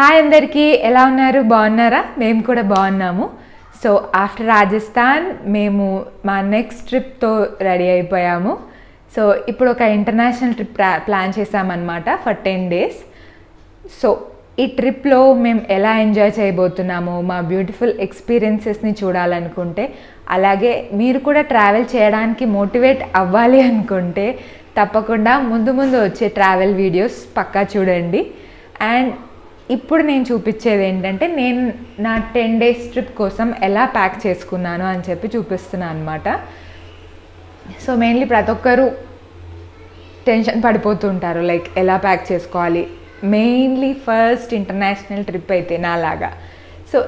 Hi అందరికీ, ఎలా ఉన్నారు? బాగున్నారా? మేము కూడా బాగున్నాము. సో ఆఫ్టర్ రాజస్థాన్ మేము మా నెక్స్ట్ ట్రిప్తో రెడీ అయిపోయాము. సో ఇప్పుడు ఒక ఇంటర్నేషనల్ ట్రిప్ ప్లాన్ చేసామన్నమాట ఫర్ 10 days. సో ఈ ట్రిప్లో మేము ఎలా ఎంజాయ్ చేయబోతున్నాము, మా బ్యూటిఫుల్ ఎక్స్పీరియన్సెస్ని చూడాలనుకుంటే, అలాగే మీరు కూడా ట్రావెల్ చేయడానికి మోటివేట్ అవ్వాలి అనుకుంటే తప్పకుండా ముందు వచ్చే ట్రావెల్ వీడియోస్ పక్కా చూడండి. అండ్ ఇప్పుడు నేను చూపించేది ఏంటంటే నేను నా 10 days ట్రిప్ కోసం ఎలా ప్యాక్ చేసుకున్నాను అని చెప్పి చూపిస్తున్నాను అనమాట. సో మెయిన్లీ ప్రతి ఒక్కరు టెన్షన్ పడిపోతుంటారు, లైక్ ఎలా ప్యాక్ చేసుకోవాలి. మెయిన్లీ ఫస్ట్ ఇంటర్నేషనల్ ట్రిప్ అయితే నాలాగా. సో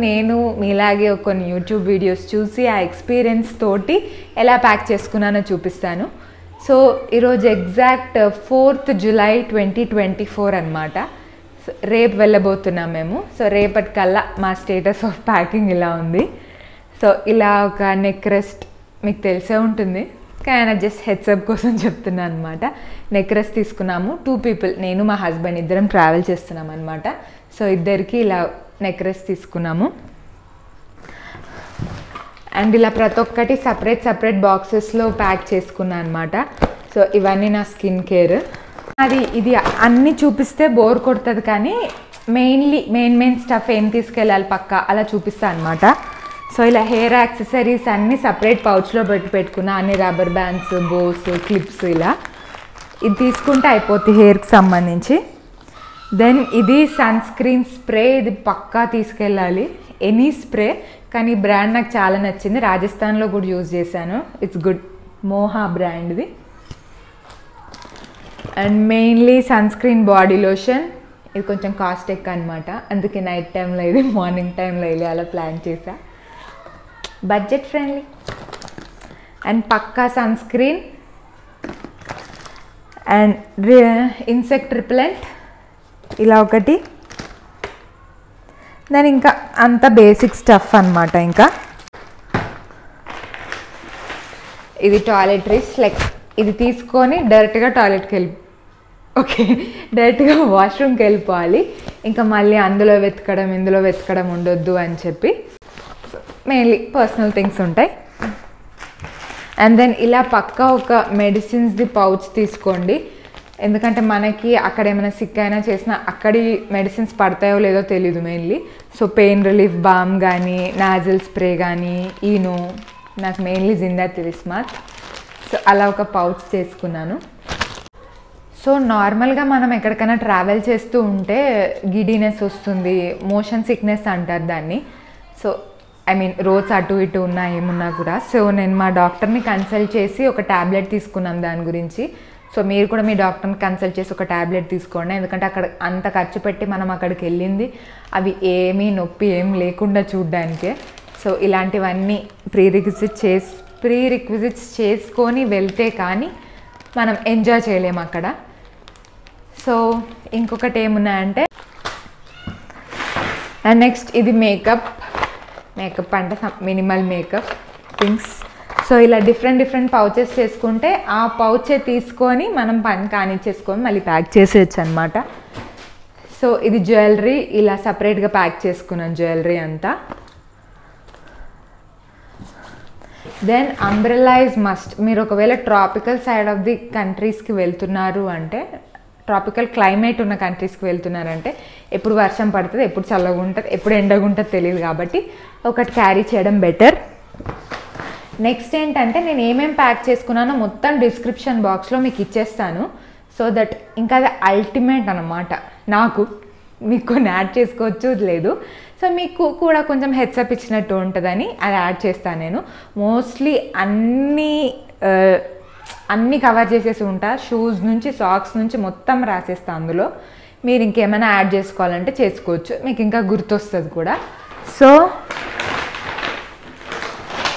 నేను మీలాగే కొన్ని యూట్యూబ్ వీడియోస్ చూసి ఆ ఎక్స్పీరియన్స్ తోటి ఎలా ప్యాక్ చేసుకున్నానో చూపిస్తాను. సో ఈరోజు ఎగ్జాక్ట్ 4th July 2024 అనమాట. రేపు వెళ్ళబోతున్నాం మేము. సో రేపటికల్లా మా స్టేటస్ ఆఫ్ ప్యాకింగ్ ఇలా ఉంది. సో ఇలా ఒక నెక్ రెస్ట్ మీకు తెలిసే ఉంటుంది, కానీ జస్ట్ హెడ్సప్ కోసం చెప్తున్నాను అనమాట. నెక్ రెస్ట్ తీసుకున్నాము. 2 people, నేను మా హస్బెండ్ ఇద్దరం ట్రావెల్ చేస్తున్నాం అనమాట. సో ఇద్దరికి ఇలా నెక్ రెస్ట్ తీసుకున్నాము. అండ్ ఇలా ప్రతి ఒక్కటి సపరేట్ బాక్సెస్లో ప్యాక్ చేసుకున్నాను అనమాట. సో ఇవన్నీ నా స్కిన్ కేర్. ఇది అన్నీ చూపిస్తే బోర్ కొడుతుంది, కానీ మెయిన్ స్టఫ్ ఏం తీసుకెళ్ళాలి పక్కా అలా చూపిస్తాను అనమాట. సో ఇలా హెయిర్ యాక్సెసరీస్ అన్నీ సపరేట్ పౌచ్లో పెట్టుకున్నా, అన్ని రబ్బర్ బ్యాండ్స్, బోస్, క్లిప్స్, ఇలా ఇది తీసుకుంటే అయిపోతుంది హెయిర్కి సంబంధించి. దెన్ ఇది సన్ స్క్రీన్ స్ప్రే, ఇది పక్కా తీసుకెళ్ళాలి, ఎనీ స్ప్రే. కానీ ఈ బ్రాండ్ నాకు చాలా నచ్చింది, రాజస్థాన్లో కూడా యూజ్ చేశాను. ఇట్స్ గుడ్, మోహా బ్రాండ్ది. And mainly sun screen body lotion, ఇది కొంచెం కాస్ట్ ఎక్కువ అనమాట, అందుకే నైట్ టైంలో ఇది, మార్నింగ్ టైంలో ఇది అలా ప్లాన్ చేసా. బడ్జెట్ ఫ్రెండ్లీ అండ్ పక్కా sunscreen. And insect repellent ఇలా ఒకటి. దాని ఇంకా అంత బేసిక్ స్టఫ్ అనమాట. ఇంకా ఇది టాయిలెటరీస్, లైక్ ఇది తీసుకొని డైరెక్ట్గా టాయిలెట్కి డైరెక్ట్గా వాష్రూమ్కి వెళ్ళిపోవాలి. ఇంకా మళ్ళీ అందులో వెతకడం ఇందులో వెతకడం ఉండొద్దు అని చెప్పి మెయిన్లీ పర్సనల్ థింగ్స్ ఉంటాయి. అండ్ దెన్ ఇలా పక్కా ఒక మెడిసిన్స్ది పౌచ్ తీసుకోండి, ఎందుకంటే మనకి అక్కడ ఏమైనా సిక్ అయినా చేసినా అక్కడి మెడిసిన్స్ పడతాయో లేదో తెలీదు mainly. So pain relief balm కానీ, నాజల్ స్ప్రే కానీ, ఈనో, నాకు మెయిన్లీ జిందా తిలిస్మాత్. సో అలా ఒక పౌచ్ చేసుకున్నాను. సో నార్మల్గా మనం ఎక్కడికైనా ట్రావెల్ చేస్తూ ఉంటే గిడీనెస్ వస్తుంది, మోషన్ సిక్నెస్ అంటారు దాన్ని. సో రోడ్స్ అటు ఇటు ఉన్నా ఏమున్నా కూడా. సో నేను మా డాక్టర్ని కన్సల్ట్ చేసి ఒక ట్యాబ్లెట్ తీసుకున్నాను దాని గురించి. సో మీరు కూడా మీ డాక్టర్ని కన్సల్ట్ చేసి ఒక ట్యాబ్లెట్ తీసుకోండి, ఎందుకంటే అక్కడ అంత ఖర్చు పెట్టి మనం అక్కడికి వెళ్ళింది అవి ఏమీ నొప్పి ఏం లేకుండా చూడ్డానికే. సో ఇలాంటివన్నీ ప్రీ రిక్విజిట్స్ చేసుకొని వెళ్తే కానీ మనం ఎంజాయ్ చేయలేము అక్కడ. సో ఇంకొకటి ఏమున్నాయంటే, అండ్ నెక్స్ట్ ఇది మేకప్ అంటే మినిమల్ మేకప్ థింగ్స్. సో ఇలా డిఫరెంట్ పౌచెస్ చేసుకుంటే ఆ పౌచే తీసుకొని మనం పని కానిచ్చేసుకొని మళ్ళీ ప్యాక్ చేసేయచ్చు అనమాట. సో ఇది జ్యువెలరీ, ఇలా సపరేట్గా ప్యాక్ చేసుకున్నాను జ్యువెలరీ అంతా. Then umbrella is must. మీరు ఒకవేళ ట్రాపికల్ సైడ్ ఆఫ్ ది కంట్రీస్కి వెళ్తున్నారు అంటే, ట్రాపికల్ క్లైమేట్ ఉన్న కంట్రీస్కి వెళ్తున్నారంటే, ఎప్పుడు వర్షం పడుతుంది, ఎప్పుడు చల్లగా ఉంటుంది, ఎప్పుడు ఎండగా ఉంటుంది తెలియదు, కాబట్టి ఒకటి క్యారీ చేయడం బెటర్. నెక్స్ట్ ఏంటంటే, నేను ఏమేమి ప్యాక్ చేసుకున్నానో మొత్తం డిస్క్రిప్షన్ బాక్స్లో మీకు ఇచ్చేస్తాను. సో దట్ ఇంకా అది అల్టిమేట్ అనమాట. మీకు కొన్ని యాడ్ చేసుకోవచ్చు లేదు, సో మీకు కూడా కొంచెం హెడ్సప్ ఇచ్చినట్టు ఉంటుందని అది యాడ్ చేస్తాను నేను. మోస్ట్లీ అన్నీ కవర్ చేసేసి ఉంటా, షూస్ నుంచి సాక్స్ నుంచి మొత్తం రాసేస్తాను అందులో. మీరు ఇంకేమైనా యాడ్ చేసుకోవాలంటే చేసుకోవచ్చు, మీకు ఇంకా గుర్తొస్తుంది కూడా. సో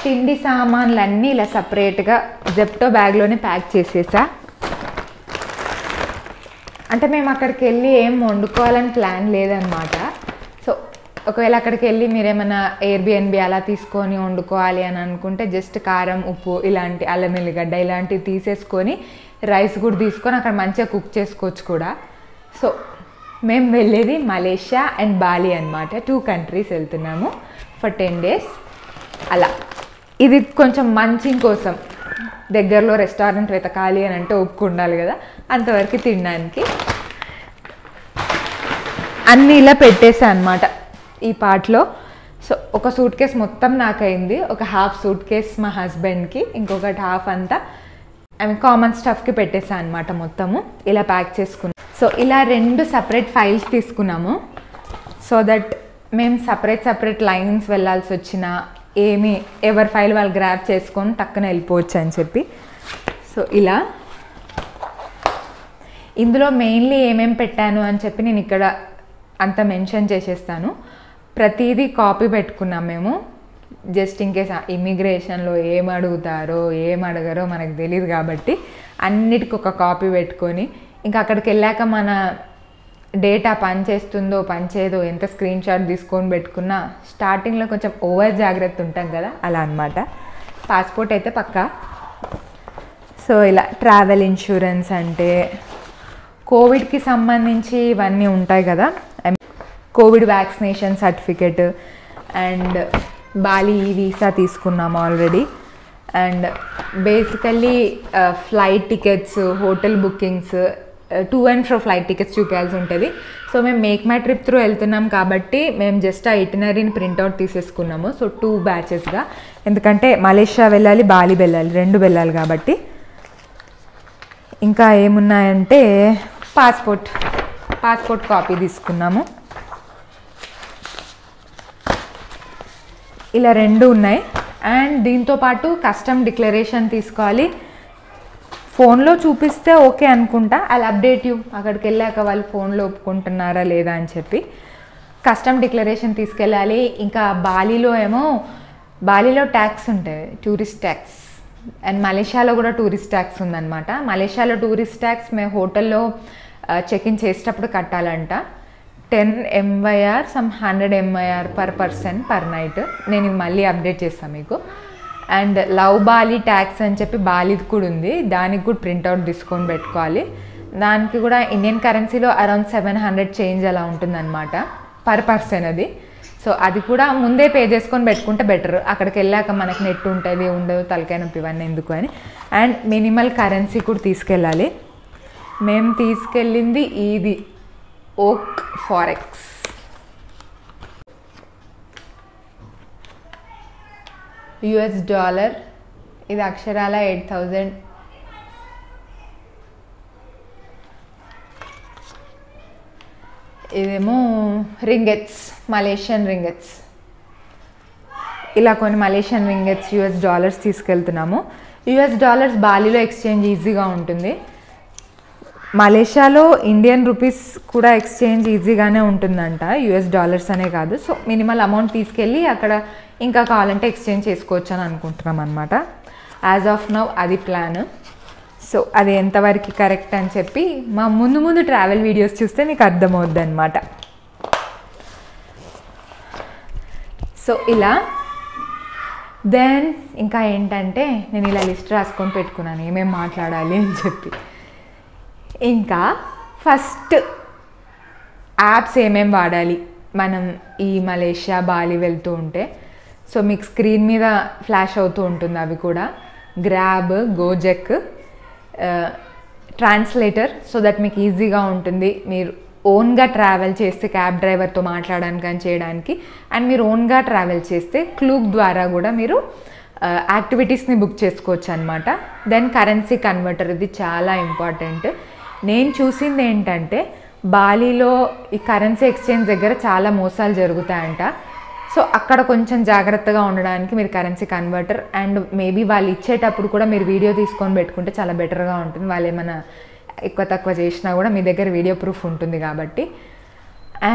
తిండి సామాన్లన్నీ ఇలా సపరేట్గా జెప్టో బ్యాగ్లోనే ప్యాక్ చేసేసా. అంటే మేము అక్కడికి వెళ్ళి ఏం వండుకోవాలని ప్లాన్ లేదనమాట. సో ఒకవేళ అక్కడికి వెళ్ళి మీరేమైనా ఎయిర్బిఎన్బి అలా తీసుకొని వండుకోవాలి అని అనుకుంటే, జస్ట్ కారం, ఉప్పు, ఇలాంటి అల్లం ఎల్లిగడ్డ ఇలాంటివి తీసేసుకొని రైస్ కూడా తీసుకొని అక్కడ మంచిగా కుక్ చేసుకోవచ్చు కూడా. సో మేము వెళ్ళేది మలేషియా అండ్ బాలి అనమాట. 2 కంట్రీస్ వెళ్తున్నాము ఫర్ 10 days అలా. ఇది కొంచెం మంచి కోసం దగ్గరలో రెస్టారెంట్ వెతకాలి అని అంటే ఒప్పుకుండాలి కదా, అంతవరకు తినడానికి అన్నీ ఇలా పెట్టేసా అనమాట ఈ పార్ట్లో. సో ఒక సూట్ కేస్ మొత్తం నాకైంది, ఒక హాఫ్ సూట్ కేస్ మా హస్బెండ్కి, ఇంకొకటి హాఫ్ అంతా కామన్ స్టఫ్కి పెట్టేసా అనమాట. మొత్తము ఇలా ప్యాక్ చేసుకున్నాం. సో ఇలా 2 సపరేట్ ఫైల్స్ తీసుకున్నాము. సో దట్ మేము సపరేట్ లైన్స్ వెళ్ళాల్సి వచ్చినా ఎవరి ఫైల్ వాళ్ళు గ్రాబ్ చేసుకొని టక్కున వెళ్ళిపోవచ్చు అని చెప్పి. సో ఇలా ఇందులో మెయిన్లీ ఏమేమి పెట్టాను అని చెప్పి నేను ఇక్కడ అంత మెన్షన్ చేసేస్తాను. ప్రతిదీ కాపీ పెట్టుకున్నాం మేము, జస్ట్ ఇన్ కేస్ ఇమిగ్రేషన్లో ఏం అడుగుతారో ఏం అడగరో మనకు తెలియదు కాబట్టి అన్నిటికీ ఒక కాపీ పెట్టుకొని, ఇంకా అక్కడికి వెళ్ళాక మన డేటా పనిచేస్తుందో పనిచేయదో ఎంత స్క్రీన్ షాట్ తీసుకొని పెట్టుకున్నా స్టార్టింగ్లో కొంచెం ఓవర్ జాగ్రత్త ఉంటాం కదా, అలా అనమాట. పాస్పోర్ట్ అయితే పక్కా. సో ఇలా ట్రావెల్ ఇన్సూరెన్స్ అంటే కోవిడ్కి సంబంధించి ఇవన్నీ ఉంటాయి కదా, covid vaccination certificate and Bali visa తీసుకున్నాము already. And basically flight tickets, hotel bookings, to and fro flight tickets చూపించాల్సి ఉంటుంది. సో మేము మేక్ మై ట్రిప్ త్రూ వెళ్తున్నాం కాబట్టి మేము జస్ట్ ఆ ఇటినరీని ప్రింట్అవుట్ తీసేసుకున్నాము. సో 2 బ్యాచెస్గా, ఎందుకంటే మలేషియా వెళ్ళాలి, బాలి వెళ్ళాలి, 2 వెళ్ళాలి కాబట్టి. ఇంకా ఏమున్నాయంటే పాస్పోర్ట్ కాపీ తీసుకున్నాము. ఇలా 2 ఉన్నాయి. అండ్ దీంతోపాటు కస్టమ్ డిక్లరేషన్ తీసుకోవాలి. ఫోన్లో చూపిస్తే ఓకే అనుకుంటా, అలా అప్డేట్ యూ అక్కడికి వెళ్ళాక వాళ్ళు ఫోన్లో ఒప్పుకుంటున్నారా లేదా అని చెప్పి. కస్టమ్ డిక్లరేషన్ తీసుకెళ్ళాలి. ఇంకా బాలీలో ట్యాక్స్ ఉంటుంది, టూరిస్ట్ ట్యాక్స్. అండ్ మలేషియాలో కూడా టూరిస్ట్ ట్యాక్స్ ఉందన్నమాట. మలేషియాలో టూరిస్ట్ ట్యాక్స్ మేము హోటల్లో చెక్ ఇన్ చేసేటప్పుడు కట్టాలంట. 10 MYR, 100 MYR per person per night. నేను మళ్ళీ అప్డేట్ చేస్తాను మీకు. అండ్ లవ్ బాలి ట్యాక్స్ అని చెప్పి బాలీది కూడా ఉంది, దానికి కూడా ప్రింట్అవుట్ తీసుకొని పెట్టుకోవాలి. దానికి కూడా ఇండియన్ కరెన్సీలో అరౌండ్ 700 చేంజ్ అలా ఉంటుందన్నమాట పర్ పర్సన్ అది. సో అది కూడా ముందే పే చేసుకొని పెట్టుకుంటే బెటర్, అక్కడికి వెళ్ళాక మనకి నెట్ ఉంటుంది ఉండదు తలకాయ నొప్పి ఇవన్నీ ఎందుకు అని. అండ్ మినిమల్ కరెన్సీ కూడా తీసుకెళ్ళాలి. మేము తీసుకెళ్ళింది ఇది ఓక్ ఫారెక్స్. $, ఇది అక్షరాల 8,000. ఇదేమో రింగెట్స్, మలేషియన్ రింగెట్స్. ఇలా కొన్ని మలేషియన్ రింగెట్స్, $, తీసుకెళ్తున్నాము. $, బాలీలో ఎక్స్చేంజ్ ఈజీగా ఉంటుంది. మలేషియాలో ఇండియన్ రూపీస్ కూడా ఎక్స్చేంజ్ ఈజీగానే ఉంటుందంట, $, అనే కాదు. సో మినిమల్ అమౌంట్ తీసుకెళ్ళి అక్కడ ఇంకా కావాలంటే ఎక్స్చేంజ్ చేసుకోవచ్చు అని అనుకుంటున్నాం అనమాట. యాజ్ ఆఫ్ నౌ అది ప్లాన్. సో అది ఎంతవరకు కరెక్ట్ అని చెప్పి మా ముందు ట్రావెల్ వీడియోస్ చూస్తే మీకు అర్థమవుద్ది అనమాట. సో ఇలా దెన్ ఇంకా ఏంటంటే నేను ఇలా లిస్ట్ రాసుకొని పెట్టుకున్నాను ఏమేమి మాట్లాడాలి అని చెప్పి. ఇంకా ఫస్ట్ యాప్స్ ఏమేమి వాడాలి మనం ఈ మలేషియా బాలి వెళ్తూ ఉంటే. సో మీకు స్క్రీన్ మీద ఫ్లాష్ అవుతూ ఉంటుంది అవి కూడా. గ్రాబ్, గోజెక్, ట్రాన్స్లేటర్, సో దట్ మీకు ఈజీగా ఉంటుంది మీరు ఓన్గా ట్రావెల్ చేస్తే క్యాబ్ డ్రైవర్తో మాట్లాడడానికి కానీ చేయడానికి. అండ్ మీరు ఓన్గా ట్రావెల్ చేస్తే క్లూక్ ద్వారా కూడా మీరు యాక్టివిటీస్ని బుక్ చేసుకోవచ్చు అనమాట. దెన్ కరెన్సీ కన్వర్టర్, ఇది చాలా ఇంపార్టెంట్. నేను చూసింది ఏంటంటే బాలీలో ఈ కరెన్సీ ఎక్స్చేంజ్ దగ్గర చాలా మోసాలు జరుగుతాయంట. సో అక్కడ కొంచెం జాగ్రత్తగా ఉండడానికి మీరు కరెన్సీ కన్వర్టర్ అండ్ మేబీ వాళ్ళు ఇచ్చేటప్పుడు కూడా మీరు వీడియో తీసుకొని పెట్టుకుంటే చాలా బెటర్గా ఉంటుంది. వాళ్ళు ఏమైనా ఎక్కువ తక్కువ చేసినా కూడా మీ దగ్గర వీడియో ప్రూఫ్ ఉంటుంది కాబట్టి.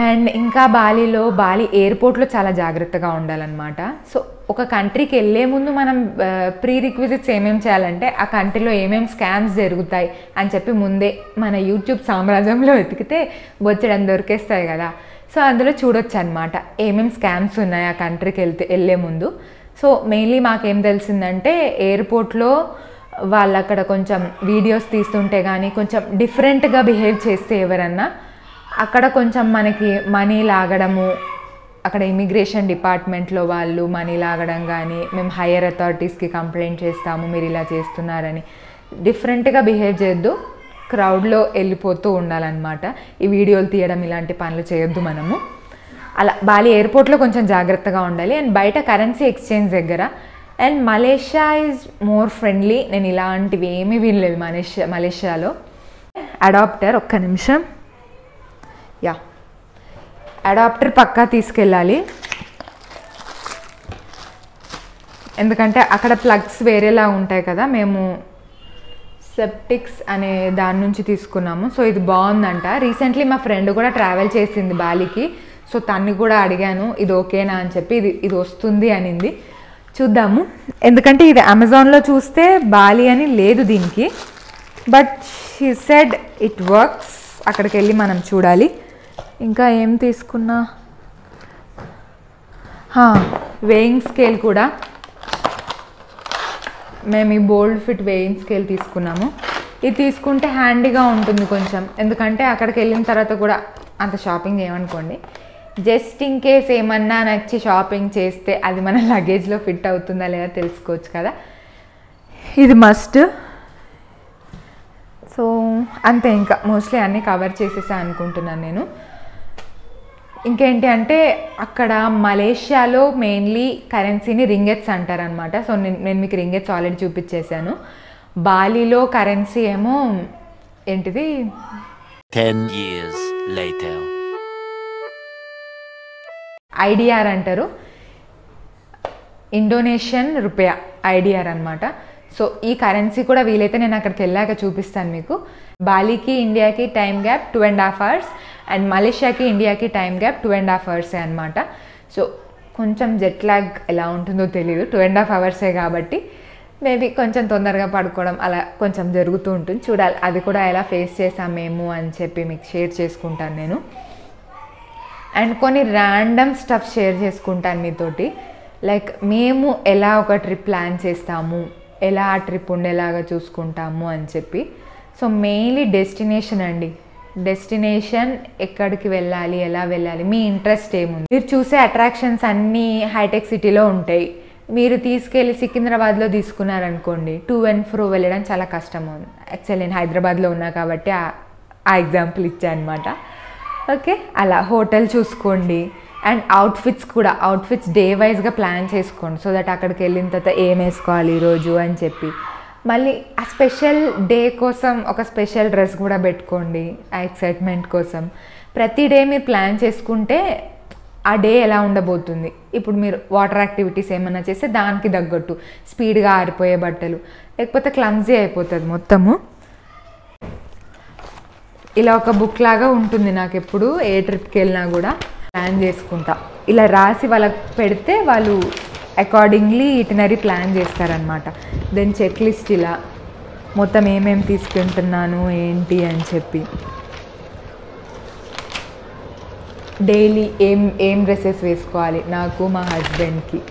అండ్ ఇంకా బాలి ఎయిర్పోర్ట్లో చాలా జాగ్రత్తగా ఉండాలన్నమాట. సో ఒక కంట్రీకి వెళ్ళే ముందు మనం ప్రీ రిక్విజిట్స్ ఏమేమి చేయాలంటే ఆ కంట్రీలో ఏమేమి స్కామ్స్ జరుగుతాయి అని చెప్పి ముందే మన యూట్యూబ్ సామ్రాజ్యంలో వెతికితే బొచ్చడం దొరికేస్తాయి కదా. సో అందులో చూడొచ్చు అనమాట ఏమేమి స్కామ్స్ ఉన్నాయి ఆ కంట్రీకి వెళ్ళే ముందు. సో మెయిన్లీ మాకేం తెలిసిందంటే ఎయిర్పోర్ట్లో వాళ్ళు అక్కడ కొంచెం వీడియోస్ తీస్తుంటే కానీ కొంచెం డిఫరెంట్గా బిహేవ్ చేస్తే ఎవరన్నా అక్కడ కొంచెం మనకి మనీ లాగడము, అక్కడ ఇమిగ్రేషన్ డిపార్ట్మెంట్లో వాళ్ళు మనీ లాగడం కానీ, మేము హైయర్ అథారిటీస్కి కంప్లైంట్ చేస్తాము మీరు ఇలా చేస్తున్నారని, డిఫరెంట్గా బిహేవ్ చేయొద్దు, క్రౌడ్లో వెళ్ళిపోతూ ఉండాలన్నమాట. ఈ వీడియోలు తీయడం ఇలాంటి పనులు చేయొద్దు మనము. అలా బాలి ఎయిర్పోర్ట్లో కొంచెం జాగ్రత్తగా ఉండాలి. అండ్ బయట కరెన్సీ ఎక్స్చేంజ్ దగ్గర. And Malaysia is more friendly. నేను ఇలాంటివి ఏమీ వినలేదు మలేషియాలో. అడాప్టర్, ఒక్క నిమిషం, యా, అడాప్టర్ పక్కా తీసుకెళ్ళాలి. ఎందుకంటే అక్కడ ప్లగ్స్ వేరేలా ఉంటాయి కదా, మేము సెప్టిక్స్ అనే దాని నుంచి తీసుకున్నాము. సో ఇది బాగుందంట. రీసెంట్లీ మా ఫ్రెండ్ కూడా ట్రావెల్ చేసింది బాలికి. సో తన్ని కూడా అడిగాను ఇది ఓకేనా అని చెప్పి. ఇది వస్తుంది అనింది. చూద్దాము. ఎందుకంటే ఇది అమెజాన్లో చూస్తే బాలి అని లేదు దీనికి, but she said it works. అక్కడికి వెళ్ళి మనం చూడాలి. ఇంకా ఏం తీసుకున్నా, వేయింగ్ స్కేల్ కూడా. మేము ఈ బోల్డ్ ఫిట్ వేయింగ్ స్కేల్ తీసుకున్నాము. ఇది తీసుకుంటే హ్యాండీగా ఉంటుంది కొంచెం, ఎందుకంటే అక్కడికి వెళ్ళిన తర్వాత కూడా అంత షాపింగ్ చేయమనుకోండి, జస్ట్ ఇన్ కేస్ ఏమన్నా నచ్చి షాపింగ్ చేస్తే అది మన లగేజ్లో ఫిట్ అవుతుందా లేదా తెలుసుకోవచ్చు కదా. ఇది మస్ట్. సో అంతే, ఇంకా మోస్ట్లీ అన్నీ కవర్ చేసేసా అనుకుంటున్నాను నేను. ఇంకేంటి అంటే అక్కడ మలేషియాలో మెయిన్లీ కరెన్సీని రింగెట్స్ అంటారనమాట. సో నేను మీకు రింగెట్స్ ఆల్రెడీ చూపించేశాను. బాలీలో కరెన్సీ ఏమో ఏంటిది 10 years later. ఐడిఆర్ అంటారు, ఇండోనేషియన్ రూపాయ, ఐడిఆర్ అనమాట. సో ఈ కరెన్సీ కూడా వీలైతే నేను అక్కడికి వెళ్ళాక చూపిస్తాను మీకు. బాలీకి ఇండియాకి టైం గ్యాప్ 2.5 hours అండ్ మలేషియాకి ఇండియాకి టైం గ్యాప్ 2.5 hours అనమాట. సో కొంచెం జెట్ లాగ్ ఎలా ఉంటుందో తెలియదు, 2.5 hours కాబట్టి మేబీ కొంచెం తొందరగా పడుకోవడం అలా కొంచెం జరుగుతూ ఉంటుంది. చూడాలి అది కూడా ఎలా ఫేస్ చేసాం మేము అని చెప్పి మీకు షేర్ చేసుకుంటాను నేను. అండ్ కొన్ని ర్యాండమ్ స్టఫ్ షేర్ చేసుకుంటాను మీతోటి. లైక్ మేము ఎలా ఒక ట్రిప్ ప్లాన్ చేస్తాము, ఎలా ఆ ట్రిప్ ఉండేలాగా చూసుకుంటాము అని చెప్పి. సో మెయిన్లీ డెస్టినేషన్ అండి. డెస్టినేషన్ ఎక్కడికి వెళ్ళాలి, ఎలా వెళ్ళాలి, మీ ఇంట్రెస్ట్ ఏముంది. మీరు చూసే అట్రాక్షన్స్ అన్నీ హైటెక్ సిటీలో ఉంటాయి. మీరు తీసుకెళ్ళి సికింద్రాబాద్లో తీసుకున్నారనుకోండి, టు అండ్ ఫ్రో వెళ్ళడం చాలా కష్టం. యాక్చువల్లీ నేను హైదరాబాద్లో ఉన్నా కాబట్టి ఆ ఎగ్జాంపుల్ ఇచ్చాను అనమాట. ఓకే, అలా హోటల్ చూసుకోండి. అండ్ అవుట్ఫిట్స్ డే వైజ్గా ప్లాన్ చేసుకోండి. సో దట్ అక్కడికి వెళ్ళిన తర్వాత ఏం వేసుకోవాలి ఈరోజు అని చెప్పి, మళ్ళీ ఆ స్పెషల్ డే కోసం ఒక స్పెషల్ డ్రెస్ కూడా పెట్టుకోండి ఆ ఎక్సైట్మెంట్ కోసం. ప్రతి డే మీరు ప్లాన్ చేసుకుంటే ఆ డే ఎలా ఉండబోతుంది. ఇప్పుడు మీరు వాటర్ యాక్టివిటీస్ ఏమైనా చేస్తే దానికి తగ్గట్టు స్పీడ్గా ఆరిపోయే బట్టలు, లేకపోతే క్లమ్జీ అయిపోతుంది మొత్తము. ఇలా ఒక బుక్ లాగా ఉంటుంది నాకు. ఎప్పుడు ఏ ట్రిప్కి వెళ్ళినా కూడా ప్లాన్ చేసుకుంటా. ఇలా రాసి వాళ్ళకి పెడితే వాళ్ళు అకార్డింగ్లీ ఇటినరీ ప్లాన్ చేస్తారనమాట. దెన్ చెక్ లిస్ట్ ఇలా మొత్తం ఏమేమి తీసుకుంటున్నాను ఏంటి అని చెప్పి, డైలీ ఏం డ్రెస్సెస్ వేసుకోవాలి నాకు మా హస్బెండ్కి,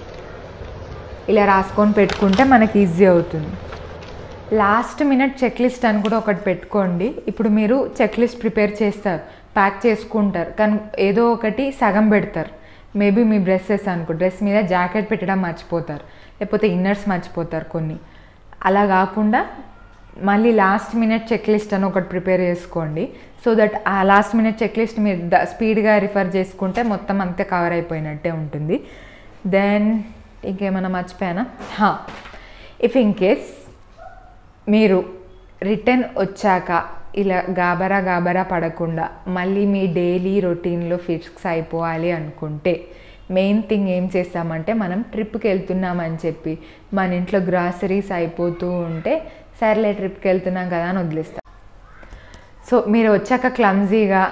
ఇలా రాసుకొని పెట్టుకుంటే మనకి ఈజీ అవుతుంది. లాస్ట్ మినిట్ చెక్ లిస్ట్ అని కూడా ఒకటి పెట్టుకోండి. ఇప్పుడు మీరు చెక్ లిస్ట్ ప్రిపేర్ చేస్తారు, ప్యాక్ చేసుకుంటారు, కానీ ఏదో ఒకటి సగం పెడతారు. మేబీ మీ డ్రెస్సెస్ అనుకో, డ్రెస్ మీద జాకెట్ పెట్టడం మర్చిపోతారు, లేకపోతే ఇన్నర్స్ మర్చిపోతారు కొన్ని. అలా కాకుండా మళ్ళీ లాస్ట్ మినిట్ చెక్ లిస్ట్ అని ఒకటి ప్రిపేర్ చేసుకోండి. సో దట్ ఆ లాస్ట్ మినిట్ చెక్ లిస్ట్ మీరు స్పీడ్గా రిఫర్ చేసుకుంటే మొత్తం అంతే కవర్ అయిపోయినట్టే ఉంటుంది. దెన్ ఇంకేమైనా మర్చిపోయానా, ఇఫ్ ఇన్ కేస్ మీరు రిటర్న్ వచ్చాక ఇలా గాబరా పడకుండా మళ్ళీ మీ డైలీ రొటీన్లో ఫిక్స్ అయిపోవాలి అనుకుంటే, మెయిన్ థింగ్ ఏం చేస్తామంటే, మనం ట్రిప్కి వెళ్తున్నామని చెప్పి మన ఇంట్లో గ్రాసరీస్ అయిపోతూ ఉంటే సర్లే ట్రిప్కి వెళ్తున్నాం కదా అని వదిలేస్తాం. సో మీరు వచ్చాక క్లమ్జీగా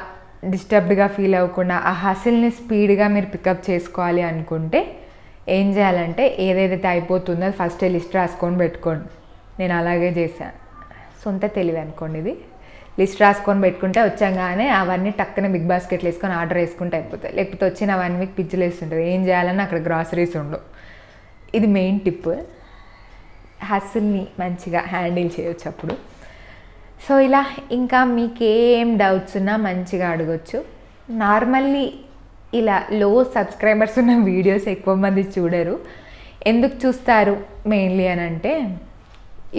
డిస్టర్బ్డ్గా ఫీల్ అవ్వకుండా ఆ హసిల్ని స్పీడ్గా మీరు పికప్ చేసుకోవాలి అనుకుంటే ఏం చేయాలంటే, ఏదైతే అయిపోతుందో అది ఫస్ట్ లిస్ట్ రాసుకొని పెట్టుకోండి. నేను అలాగే చేశాను, సొంత తెలివి అనుకోండి ఇది. లిస్ట్ రాసుకొని పెట్టుకుంటే వచ్చాగానే అవన్నీ టక్కున బిగ్ బాస్కెట్లు వేసుకొని ఆర్డర్ వేసుకుంటే అయిపోతాయి. లేకపోతే వచ్చిన 1 week పిచ్చిలు వేస్తుంటుంది, ఏం చేయాలని అక్కడ గ్రాసరీస్ ఉండవు. ఇది మెయిన్ టిప్. హస్సుల్ని మంచిగా హ్యాండిల్ చేయొచ్చు అప్పుడు. సో ఇలా ఇంకా మీకేం డౌట్స్ ఉన్నా మంచిగా అడగొచ్చు. నార్మల్లీ ఇలా లో సబ్స్క్రైబర్స్ ఉన్న వీడియోస్ ఎక్కువ మంది చూడరు. ఎందుకు చూస్తారు మెయిన్లీ అని అంటే,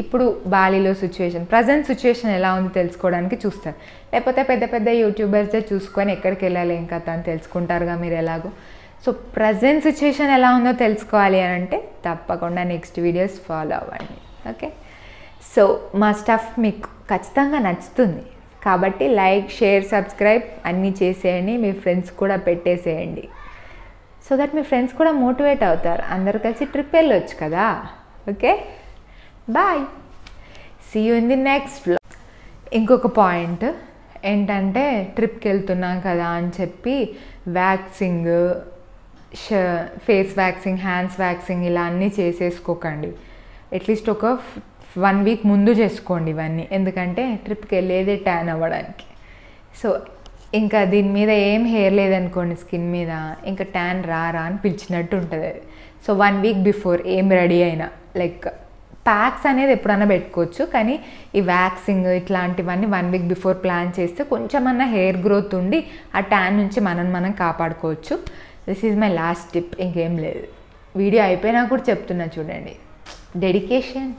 ఇప్పుడు బాలీలో ప్రజెంట్ సిచ్యువేషన్ ఎలా ఉంది తెలుసుకోవడానికి చూస్తారు. లేకపోతే పెద్ద పెద్ద యూట్యూబర్సే చూసుకొని ఎక్కడికి వెళ్ళాలి ఏం కథ అని తెలుసుకుంటారుగా మీరు ఎలాగో. సో ప్రజెంట్ సిచ్యువేషన్ ఎలా ఉందో తెలుసుకోవాలి అని అంటే తప్పకుండా నెక్స్ట్ వీడియోస్ ఫాలో అవ్వండి. ఓకే, సో మా స్టఫ్ మీకు ఖచ్చితంగా నచ్చుతుంది కాబట్టి లైక్, షేర్, సబ్స్క్రైబ్ అన్నీ చేసేయండి. మీ ఫ్రెండ్స్ కూడా పెట్టేసేయండి. సో దట్ మీ ఫ్రెండ్స్ కూడా మోటివేట్ అవుతారు. అందరూ కలిసి ట్రిప్ వెళ్ళొచ్చు కదా. Okay, bye, see you in the next vlog. ఇంకొక పాయింట్ ఏంటంటే, ట్రిప్కి వెళ్తున్నాం కదా అని చెప్పి waxing, face waxing, hands waxing ఇలా అన్నీ చేసేసుకోకండి. అట్లీస్ట్ ఒక 1 వీక్ ముందు చేసుకోండి ఇవన్నీ. ఎందుకంటే ట్రిప్కి వెళ్ళేదే ట్యాన్ అవ్వడానికి. సో ఇంకా దీని మీద ఏం హెయిర్ లేదనుకోండి స్కిన్ మీద, ఇంకా ట్యాన్ రారా అని పిలిచినట్టు ఉంటుంది అది. సో 1 వీక్ బిఫోర్ ఏం రెడీ అయినా, లైక్ ప్యాక్స్ అనేది ఎప్పుడైనా పెట్టుకోవచ్చు, కానీ ఈ వ్యాక్సింగ్ ఇట్లాంటివన్నీ 1 వీక్ బిఫోర్ ప్లాన్ చేస్తే కొంచెమన్నా హెయిర్ గ్రోత్ ఉండి ఆ ట్యాన్ నుంచి మనం కాపాడుకోవచ్చు. This is my last tip, ఇంకేం లేదు. వీడియో అయిపోయినా కూడా చెప్తున్నా చూడండి, డెడికేషన్.